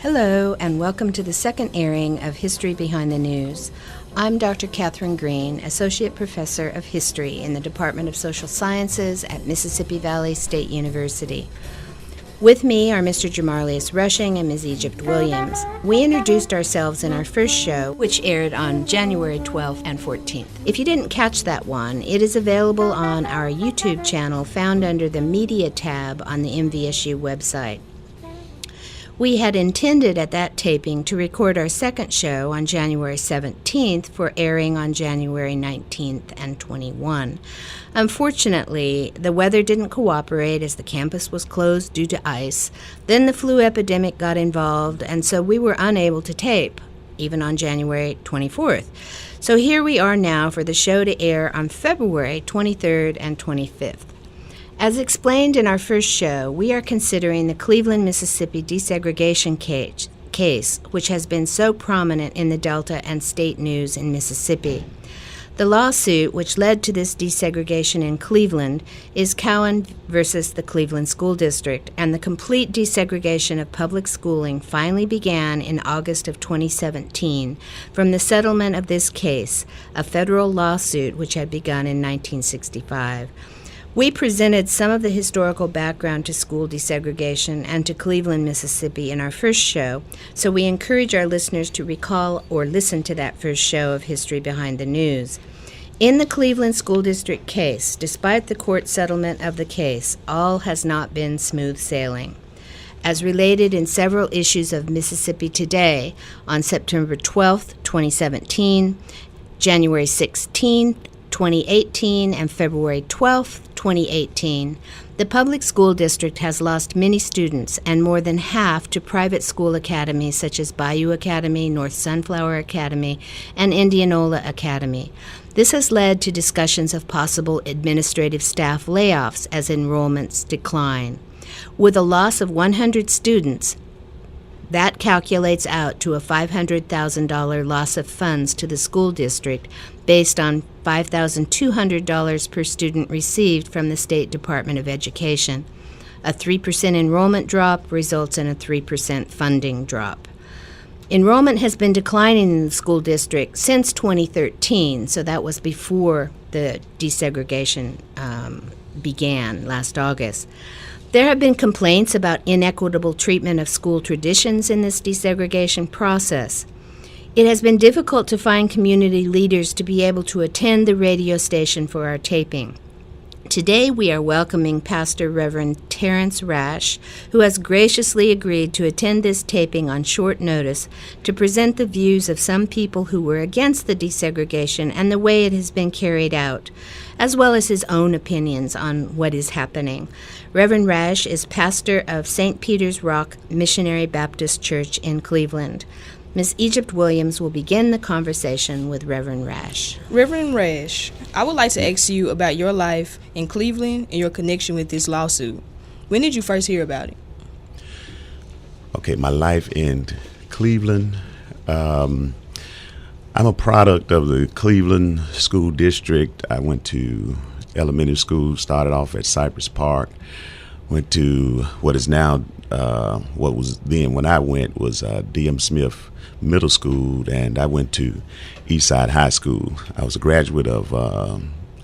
Hello, and welcome to the second airing of History Behind the News. I'm Dr. Catherine Green, Associate Professor of History in the Department of Social Sciences at Mississippi Valley State University. With me are Mr. Jamarlius Rushing and Ms. Egypt Williams. We introduced ourselves in our first show, which aired on January 12th and 14th. If you didn't catch that one, it is available on our YouTube channel found under the Media tab on the MVSU website. We had intended at that taping to record our second show on January 17th for airing on January 19th and 21. Unfortunately, the weather didn't cooperate as the campus was closed due to ice. Then the flu epidemic got involved, and so we were unable to tape, even on January 24th. So here we are now for the show to air on February 23rd and 25th. As explained in our first show, we are considering the Cleveland, Mississippi desegregation case, which has been so prominent in the Delta and state news in Mississippi. The lawsuit which led to this desegregation in Cleveland is Cowan versus the Cleveland School District, and the complete desegregation of public schooling finally began in August of 2017 from the settlement of this case, a federal lawsuit which had begun in 1965. We presented some of the historical background to school desegregation and to Cleveland, Mississippi in our first show, so we encourage our listeners to recall or listen to that first show of History Behind the News. In the Cleveland School District case, despite the court settlement of the case, all has not been smooth sailing. As related in several issues of Mississippi Today on September 12, 2017, January 16, 2018, and February 12, 2018, the public school district has lost many students and more than half to private school academies such as Bayou Academy, North Sunflower Academy, and Indianola Academy. This has led to discussions of possible administrative staff layoffs as enrollments decline. With a loss of 100 students, that calculates out to a $500,000 loss of funds to the school district based on $5,200 per student received from the State Department of Education. A 3% enrollment drop results in a 3% funding drop. Enrollment has been declining in the school district since 2013, so that was before the desegregation began last August. There have been complaints about inequitable treatment of school traditions in this desegregation process. It has been difficult to find community leaders to be able to attend the radio station for our taping. Today we are welcoming Pastor Reverend Terrence Rash, who has graciously agreed to attend this taping on short notice to present the views of some people who were against the desegregation and the way it has been carried out, as well as his own opinions on what is happening. Reverend Rash is pastor of St. Peter's Rock Missionary Baptist Church in Cleveland. Ms. Egypt Williams will begin the conversation with Reverend Rash. Reverend Rash, I would like to ask you about your life in Cleveland and your connection with this lawsuit. When did you first hear about it? Okay, my life in Cleveland. I'm a product of the Cleveland School District. I went to elementary school, started off at Cypress Park, went to what is now, what was then when I went was D.M. Smith Middle School, and I went to Eastside High School. I was a graduate of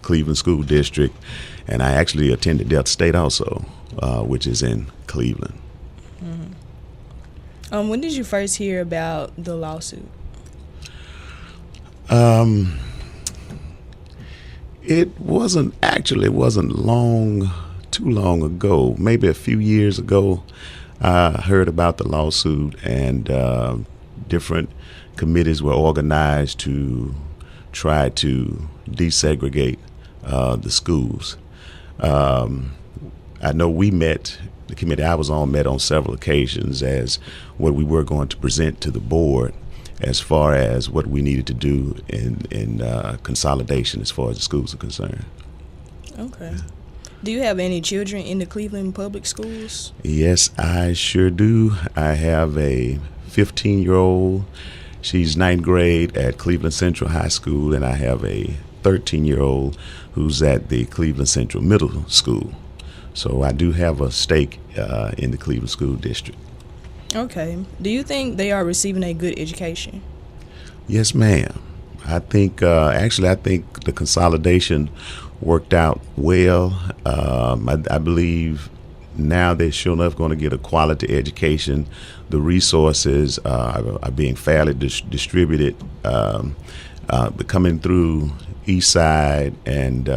Cleveland School District, and I actually attended Delta State also, which is in Cleveland. Mm-hmm. When did you first hear about the lawsuit? It wasn't too long ago. Maybe a few years ago, I heard about the lawsuit, and different committees were organized to try to desegregate the schools. I know the committee I was on met on several occasions as what we were going to present to the board as far as what we needed to do in consolidation as far as the schools are concerned. Okay. Do you have any children in the Cleveland public schools? Yes, I sure do. I have a 15-year-old. She's 9th grade at Cleveland Central High School, and I have a 13-year-old who's at the Cleveland Central Middle School. So I do have a stake in the Cleveland School District. Okay. Do you think they are receiving a good education? Yes, ma'am. I think I think the consolidation worked out well. I believe now they're sure enough going to get a quality education. The resources are being fairly distributed, coming through East Side, and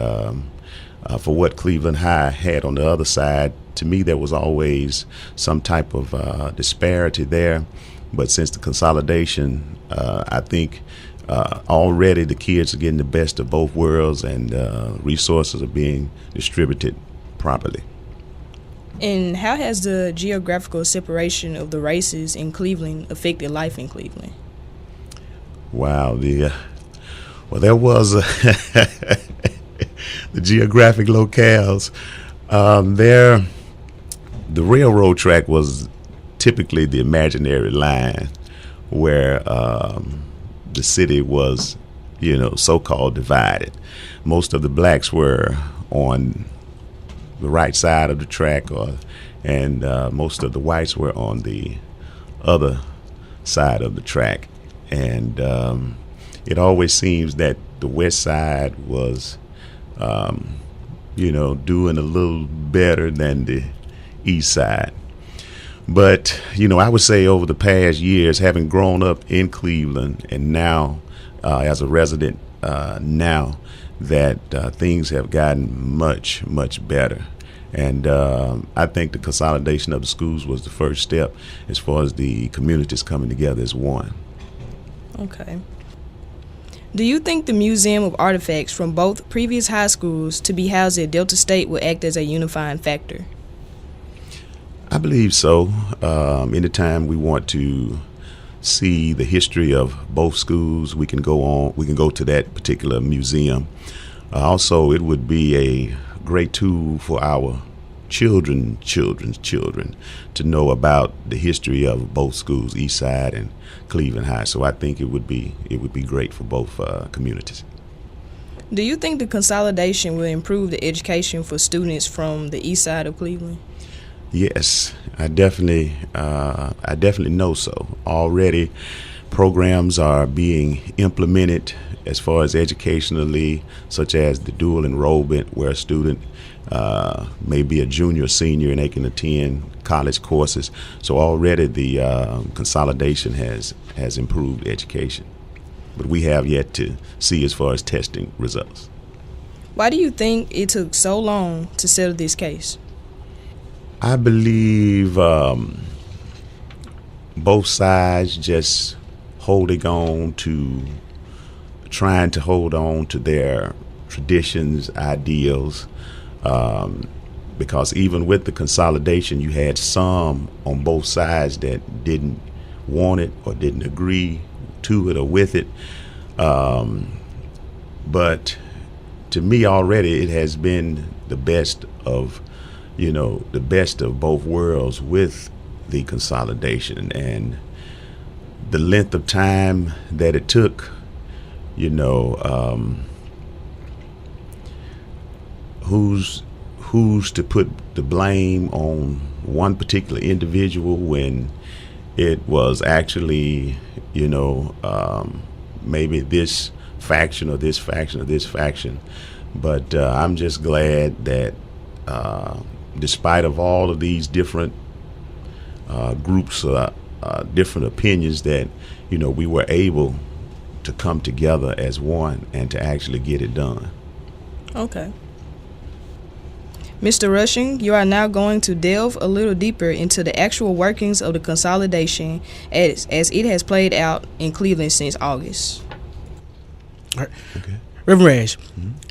for what Cleveland High had on the other side. To me, there was always some type of disparity there. But since the consolidation, I think already the kids are getting the best of both worlds, and resources are being distributed properly. And how has the geographical separation of the races in Cleveland affected life in Cleveland? Wow, there was the geographic locales. There, the railroad track was typically the imaginary line where the city was, so-called divided. Most of the blacks were on the right side of the track, and most of the whites were on the other side of the track. And it always seems that the west side was, doing a little better than the east side. But, I would say over the past years, having grown up in Cleveland and now as a resident now, that things have gotten much, much better. And I think the consolidation of the schools was the first step as far as the communities coming together as one. Okay. Do you think the Museum of Artifacts from both previous high schools to be housed at Delta State will act as a unifying factor? I believe so. Anytime we want to see the history of both schools, we can go to that particular museum. Also, it would be a great tool for our children's children to know about the history of both schools, East Side and Cleveland High. So I think it would be great for both communities. Do you think the consolidation will improve the education for students from the east side of Cleveland? Yes, I definitely know so. Already, programs are being implemented as far as educationally, such as the dual enrollment, where a student may be a junior or senior and they can attend college courses. So already the consolidation has improved education. But we have yet to see as far as testing results. Why do you think it took so long to settle this case? I believe both sides just trying to hold on to their traditions, ideals, because even with the consolidation, you had some on both sides that didn't want it or didn't agree to it or with it. But to me, already it has been the best of both worlds with the consolidation, and the length of time that it took, who's to put the blame on one particular individual when it was actually, maybe this faction or this faction or this faction. But I'm just glad that despite of all of these different groups, different opinions, that we were able to come together as one and to actually get it done. Okay. Mr. Rushing, you are now going to delve a little deeper into the actual workings of the consolidation as it has played out in Cleveland since August. All right. Okay. Reverend Rash,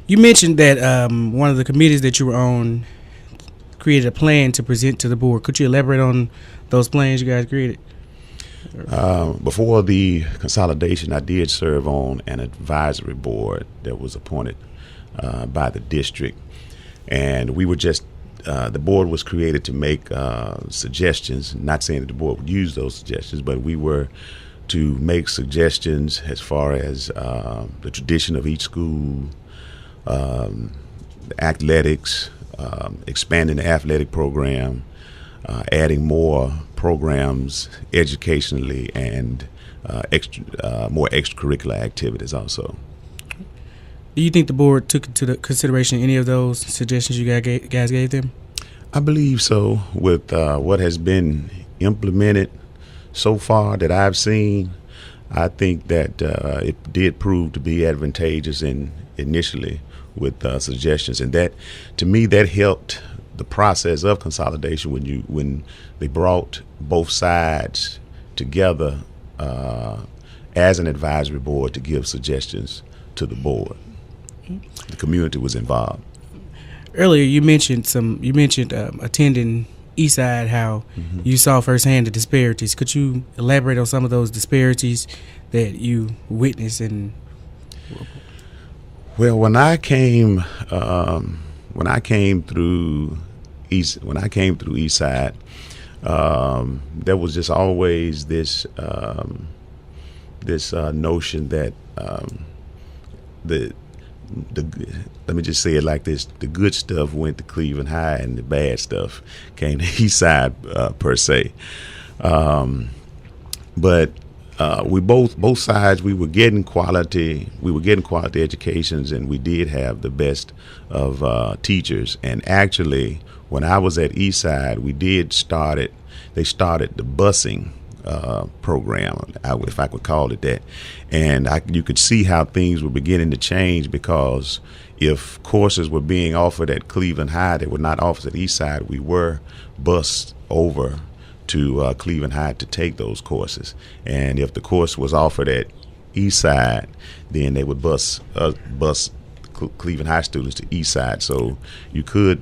you mentioned that one of the committees that you were on created a plan to present to the board. Could you elaborate on those plans you guys created? Before the consolidation, I did serve on an advisory board that was appointed by the district, and we were just the board was created to make suggestions. Not saying that the board would use those suggestions, but we were to make suggestions as far as the tradition of each school, the athletics, expanding the athletic program, adding more programs educationally and more extracurricular activities also. Do you think the board took into the consideration any of those suggestions you guys gave them? I believe so. With what has been implemented so far that I've seen, I think that it did prove to be advantageous initially with suggestions, and that, to me, that helped the process of consolidation when they brought both sides together as an advisory board to give suggestions to the board. The community was involved. Earlier, you mentioned attending Eastside, how you saw firsthand the disparities. Could you elaborate on some of those disparities that you witnessed? And well, when I came through Eastside, there was just always this notion that let me just say it like this: the good stuff went to Cleveland High, and the bad stuff came to Eastside per se. But we both sides, we were getting quality educations, and we did have the best of teachers. And actually, when I was at Eastside, they started the busing program, if I could call it that, and you could see how things were beginning to change, because if courses were being offered at Cleveland High that were not offered at Eastside, we were bused over to Cleveland High to take those courses. And if the course was offered at Eastside, then they would bus Cleveland High students to Eastside. So you could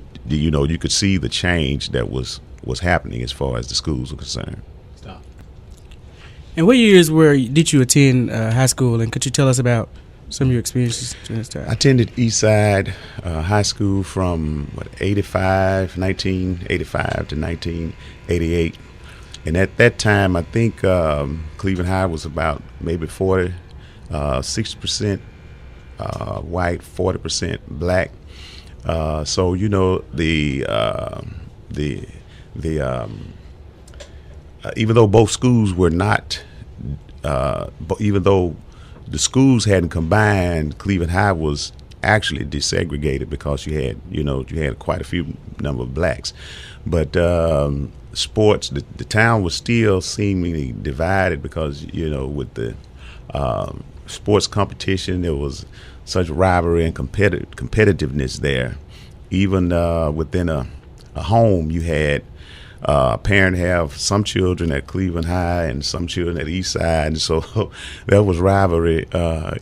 see the change that was happening as far as the schools were concerned. And what years did you attend high school, and could you tell us about some of your experiences during this time? I attended Eastside High School from 1985 to 1988. And at that time, I think Cleveland High was about maybe 60% white, 40% black. So even though both schools were not, even though the schools hadn't combined, Cleveland High was actually desegregated because you had quite a few number of blacks. But sports, the town was still seemingly divided because with the sports competition, there was such rivalry and competitiveness there. Even within a home, you had a parent have some children at Cleveland High and some children at Eastside, and so there was rivalry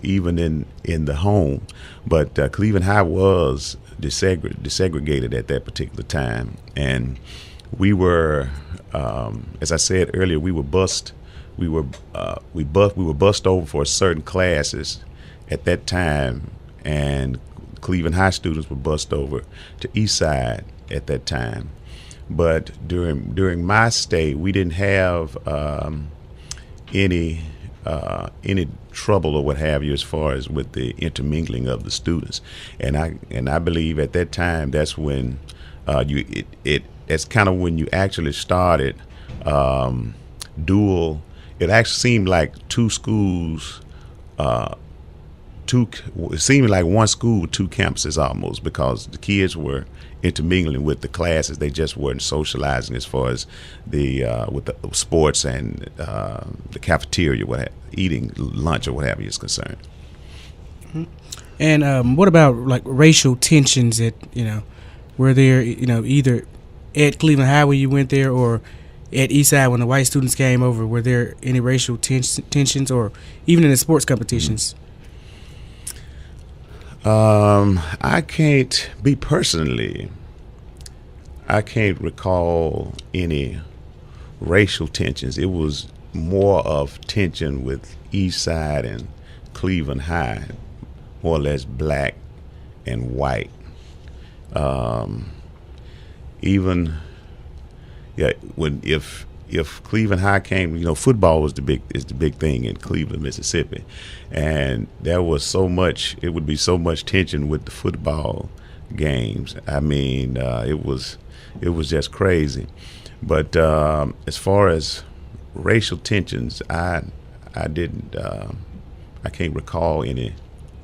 even in the home. But Cleveland High was desegregated at that particular time, and we were, as I said earlier, we were bused over for certain classes at that time, and Cleveland High students were bused over to Eastside at that time. But during my stay, we didn't have any trouble or what have you as far as with the intermingling of the students. And I believe at that time that's when that's kind of when you actually started dual. It actually seemed like two schools. It seemed like one school with two campuses almost, because the kids were intermingling with the classes. They just weren't socializing as far as with the sports and the cafeteria, eating lunch or what have you is concerned. Mm-hmm. And what about like racial tensions were there either at Cleveland High when you went there or at Eastside when the white students came over? Were there any racial tensions or even in the sports competitions? Mm-hmm. I can't recall any racial tensions. It was more of tension with Eastside and Cleveland High, more or less black and white. If Cleveland High came, football is the big thing in Cleveland, Mississippi, and there was it would be so much tension with the football games. I mean, it was just crazy. But as far as racial tensions, I didn't. I can't recall any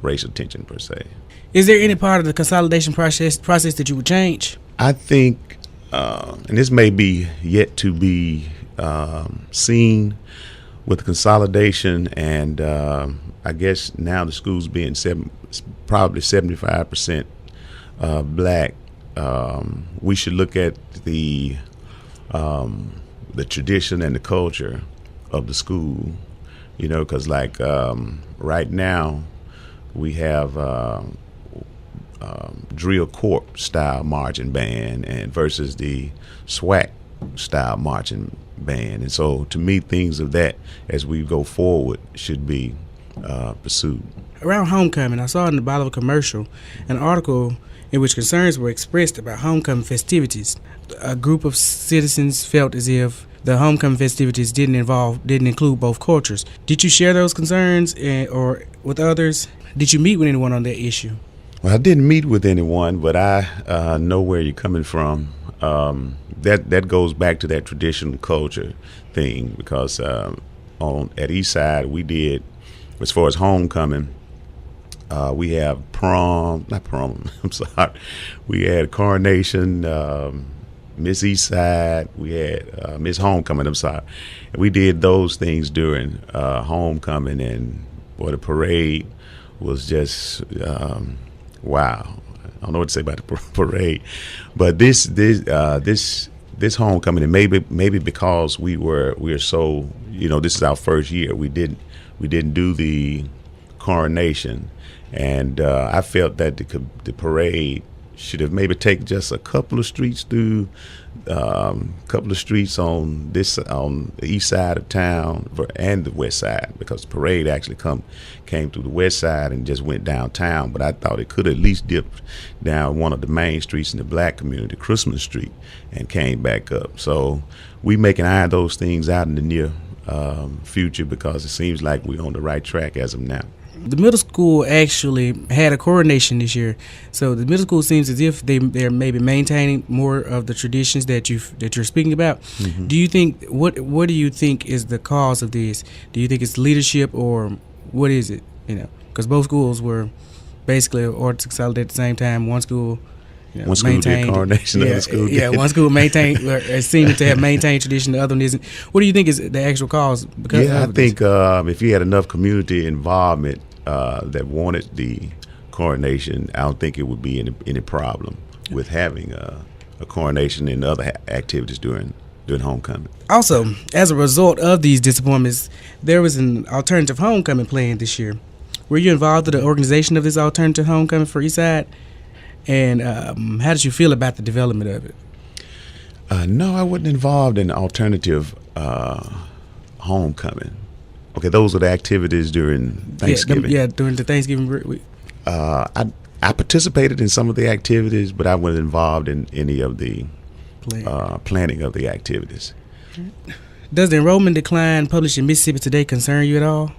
racial tension per se. Is there any part of the consolidation process that you would change? I think, and this may be yet to be seen with the consolidation, and I guess now the schools being probably 75% black. We should look at the tradition and the culture of the school, because like right now we have drill corps style marching band and versus the SWAC style marching band, and so to me things of that as we go forward should be pursued. Around homecoming, I saw in the bottom of a commercial an article in which concerns were expressed about homecoming festivities. A group of citizens felt as if the homecoming festivities didn't include both cultures. Did you share those concerns or with others? Did you meet with anyone on that issue? Well, I didn't meet with anyone, but I know where you're coming from. That goes back to that traditional culture thing, because at Eastside we did, as far as homecoming, we have we had coronation, Miss Eastside, we had Miss Homecoming, and we did those things during homecoming, and the parade was just wow. I don't know what to say about the parade, but this homecoming, and maybe because we are so, this is our first year, we didn't do the coronation, and I felt that the parade should have maybe taken just a couple of streets through, on the east side of town and the west side, because the parade actually came through the west side and just went downtown. But I thought it could at least dip down one of the main streets in the black community, Christmas Street, and came back up. So we may iron those things out in the near future, because it seems like we're on the right track as of now. The middle school actually had a coronation this year, so the middle school seems as if they're maybe maintaining more of the traditions that you're speaking about. Mm-hmm. Do you think what do you think is the cause of this? Do you think it's leadership, or what is it? Because both schools were basically ordered to consolidate at the same time. One school, one school did coronation, the other school did. One school maintained, seeming to have maintained tradition, the other one isn't. What do you think is the actual cause? I think if you had enough community involvement that wanted the coronation, I don't think it would be any problem with having a coronation and other activities during homecoming. Also, as a result of these disappointments, there was an alternative homecoming planned this year. Were you involved in the organization of this alternative homecoming for Eastside? And how did you feel about the development of it? No, I wasn't involved in alternative homecoming. Okay, those were the activities during Thanksgiving. During the Thanksgiving week. I participated in some of the activities, but I wasn't involved in any of the planning of the activities. Does the enrollment decline published in Mississippi Today concern you at all?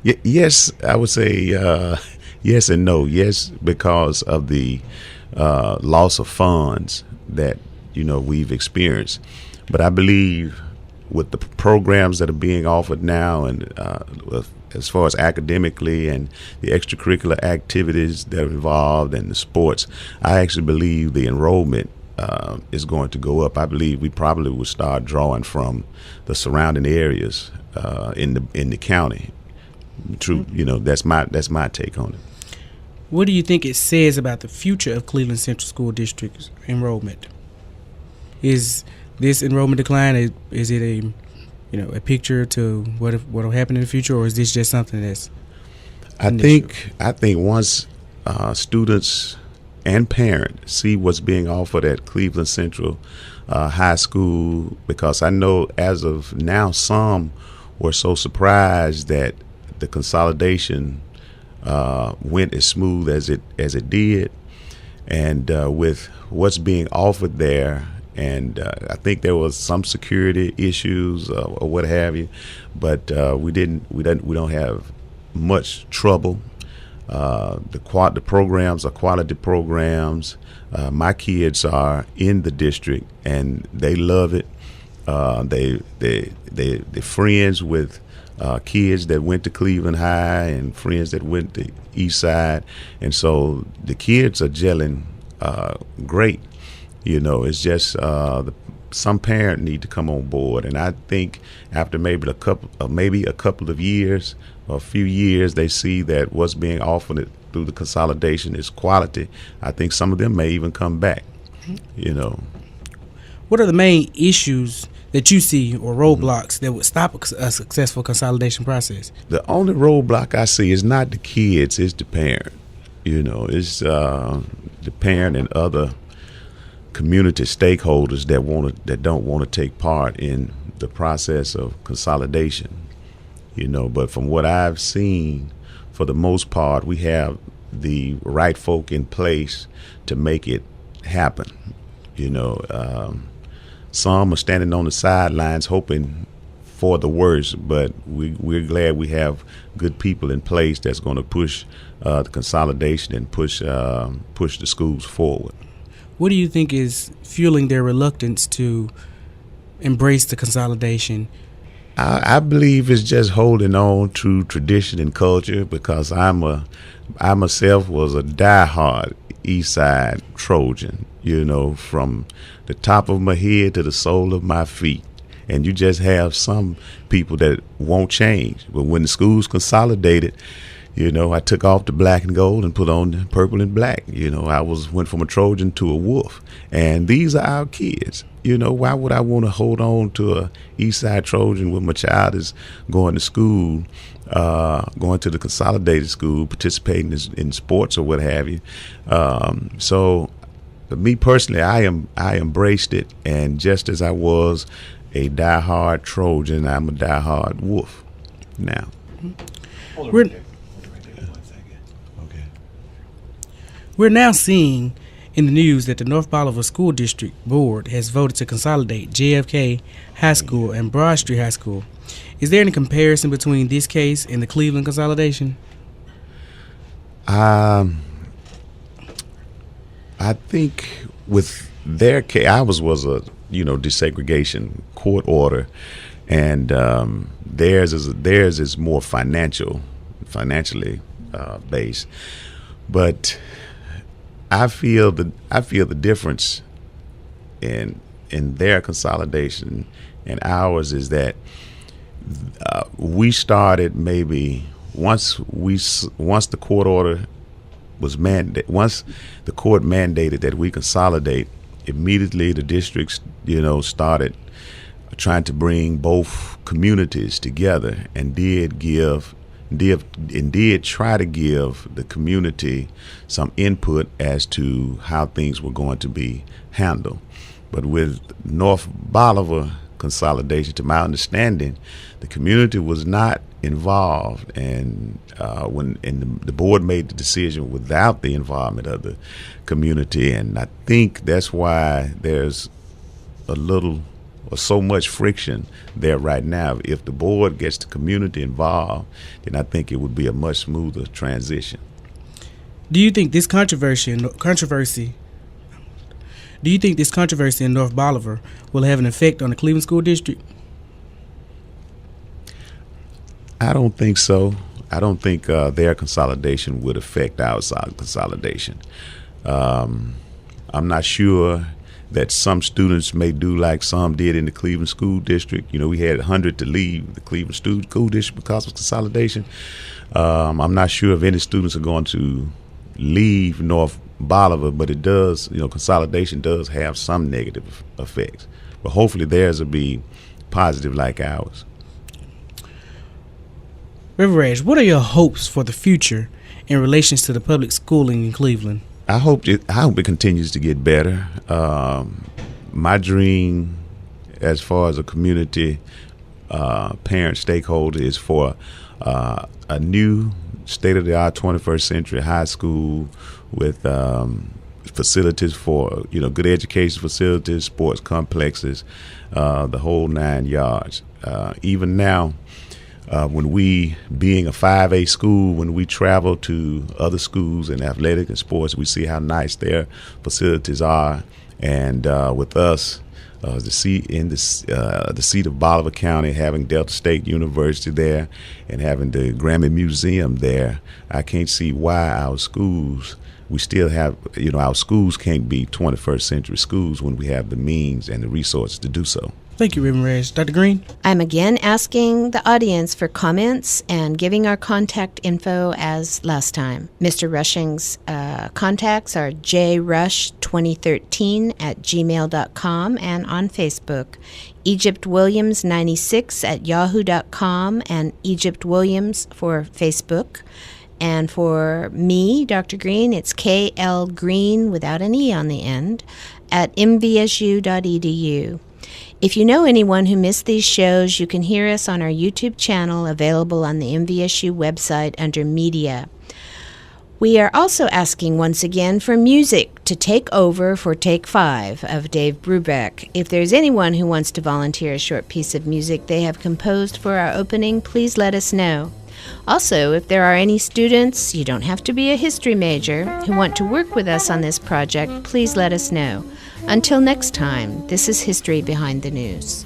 Yes, I would say yes and no. Yes, because of the loss of funds that we've experienced, but I believe with the programs that are being offered now, and as far as academically and the extracurricular activities that are involved and the sports, I actually believe the enrollment is going to go up. I believe we probably will start drawing from the surrounding areas in the county. True, that's my take on it. What do you think it says about the future of Cleveland Central School District's enrollment? Is this enrollment decline, is it a picture to what will happen in the future, or is this just something that's I think once students and parents see what's being offered at Cleveland Central High School, because I know as of now some were so surprised that the consolidation went as smooth as it did, and with what's being offered there. And I think there was some security issues or what have you, but we don't have much trouble. The programs are quality programs. My kids are in the district and they love it. They're friends with kids that went to Cleveland High and friends that went to East Side, and so the kids are gelling great. It's just some parent need to come on board, and I think after maybe a couple of years or a few years, they see that what's being offered through the consolidation is quality. I think some of them may even come back. What are the main issues that you see or roadblocks that would stop a successful consolidation process? The only roadblock I see is not the kids, it's the parent. It's the parent and other community stakeholders that don't want to take part in the process of consolidation. But from what I've seen, for the most part, we have the right folk in place to make it happen. Some are standing on the sidelines hoping for the worst, but we're glad we have good people in place that's going to push the consolidation and push the schools forward. What do you think is fueling their reluctance to embrace the consolidation? I believe it's just holding on to tradition and culture, because I myself was a diehard East Side Trojan, from the top of my head to the sole of my feet. And you just have some people that won't change. But when the schools consolidated, I took off the black and gold and put on the purple and black. I went from a Trojan to a wolf. And these are our kids. Why would I want to hold on to a East Side Trojan when my child is going to school, going to the consolidated school, participating in sports or what have you? So, me personally, I embraced it, and just as I was a diehard Trojan, I'm a diehard wolf now. We're now seeing in the news that the North Bolivar School District Board has voted to consolidate JFK High School and Broad Street High School. Is there any comparison between this case and the Cleveland consolidation? I think with their case, ours was a desegregation court order, and theirs is more financially based. But I feel the difference in their consolidation and ours is that we started maybe once the court order was once the court mandated that we consolidate, immediately the districts started trying to bring both communities together, and did try to give the community some input as to how things were going to be handled. But with North Bolivar consolidation, to my understanding, the community was not involved, and the board made the decision without the involvement of the community, and I think that's why there's a little or so much friction there right now. If the board gets the community involved, then I think it would be a much smoother transition. Do you think this controversy in North Bolivar will have an effect on the Cleveland School District? I don't think so. I don't think their consolidation would affect our consolidation. I'm not sure that some students may do like some did in the Cleveland School District. We had 100 to leave the Cleveland School District because of consolidation. I'm not sure if any students are going to leave North Bolivar, but it does, consolidation does have some negative effects. But hopefully theirs will be positive like ours. Reverend Rash, what are your hopes for the future in relations to the public schooling in Cleveland? I hope it continues to get better. My dream, as far as a community parent stakeholder, is for a new state-of-the-art 21st century high school with facilities for good education facilities, sports complexes, the whole 9 yards. Even now, when we, being a 5A school, when we travel to other schools in athletic and sports, we see how nice their facilities are. And with us the seat of Bolivar County, having Delta State University there, and having the Grammy Museum there, I can't see why our schools, we still have, our schools can't be 21st century schools when we have the means and the resources to do so. Thank you, Reverend Reyes. Dr. Green? I'm again asking the audience for comments and giving our contact info as last time. Mr. Rushing's contacts are jrush2013@gmail.com and on Facebook, EgyptWilliams96@yahoo.com and Egypt Williams for Facebook. And for me, Dr. Green, it's KL Green without an E on the end at mvsu.edu. If you know anyone who missed these shows, you can hear us on our YouTube channel available on the MVSU website under Media. We are also asking once again for music to take over for Take 5 of Dave Brubeck. If there's anyone who wants to volunteer a short piece of music they have composed for our opening, please let us know. Also, if there are any students, you don't have to be a history major, who want to work with us on this project, please let us know. Until next time, this is History Behind the News.